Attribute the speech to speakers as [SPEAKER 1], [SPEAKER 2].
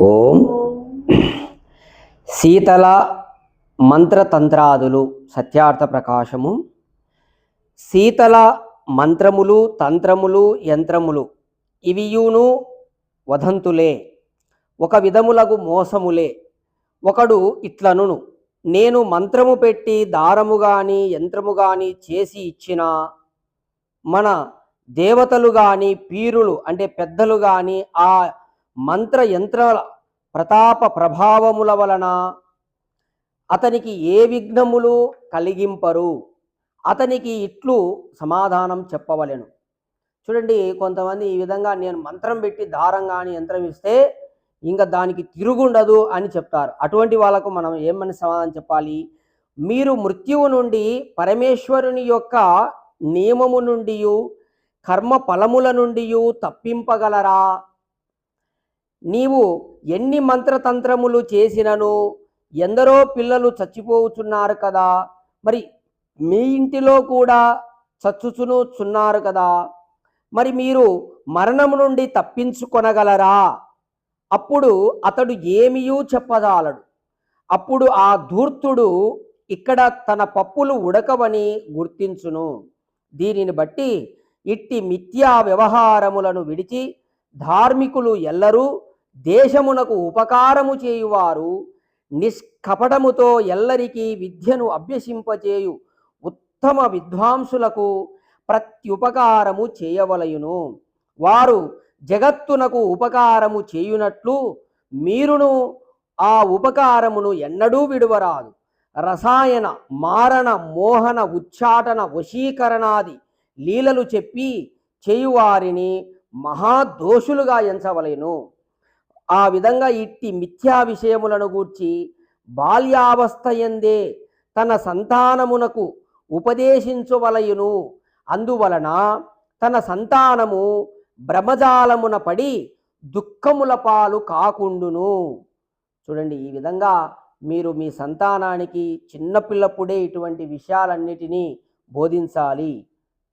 [SPEAKER 1] ఓం శీతల మంత్రతంత్రాదులు సత్యార్థ ప్రకాశము. శీతల మంత్రములు తంత్రములు యంత్రములు ఇవియును వదంతులే, ఒక విధములగు మోసములే. ఒకడు ఇట్లనును, నేను మంత్రము పెట్టి దారము గాని యంత్రము గాని చేసి ఇచ్చిన మన దేవతలు గాని పీరులు అంటే పెద్దలు గాని ఆ మంత్ర యంత్రాల ప్రతాప ప్రభావముల వలన అతనికి ఏ విఘ్నములు కలిగింపరు, అతనికి ఇట్లు సమాధానం చెప్పవలెను. చూడండి, కొంతమంది ఈ విధంగా నేను మంత్రం పెట్టి దారం కానీ యంత్రం ఇస్తే ఇంకా దానికి తిరుగుండదు అని చెప్తారు. అటువంటి వాళ్ళకు మనం ఏమని సమాధానం చెప్పాలి? మీరు మృత్యువు నుండి, పరమేశ్వరుని యొక్క నియమము నుండి, కర్మ ఫలముల నుండి తప్పింపగలరా? నీవు ఎన్ని మంత్రతంత్రములు చేసినను ఎందరో పిల్లలు చచ్చిపోతున్నారు కదా, మరి మీ ఇంటిలో కూడా చచ్చుచునుచున్నారు కదా, మరి మీరు మరణము నుండి తప్పించుకొనగలరా? అప్పుడు అతడు ఏమీయూ చెప్పజాలడు. అప్పుడు ఆ ధూర్తుడు ఇక్కడ తన పప్పులు ఉడకవని గుర్తించును. దీనిని బట్టి ఇట్టి మిథ్యా వ్యవహారములను విడిచి ధార్మికులు ఎల్లరూ దేశమునకు ఉపకారము చేయువారు నిష్కపటముతో ఎల్లరికీ విద్యను అభ్యసింపచేయు ఉత్తమ విద్వాంసులకు ప్రత్యుపకారము చేయవలయును. వారు జగత్తునకు ఉపకారము చేయునట్లు మీరును ఆ ఉపకారమును ఎన్నడూ విడువరాదు. రసాయన మారణ మోహన ఉచ్చాటన వశీకరణాది లీలలు చెప్పి చేయువారిని మహాదోషులుగా ఎంచవలెను. ఆ విధంగా ఇట్టి మిథ్యా విషయములను గూర్చి బాల్యావస్థయందే తన సంతానమునకు ఉపదేశించవలయును. అందువలన తన సంతానము భ్రమజాలమున పడి దుఃఖముల పాలు కాకుండును. చూడండి, ఈ విధంగా మీరు మీ సంతానానికి చిన్నపిల్లప్పుడే ఇటువంటి విషయాలన్నిటినీ బోధించాలి.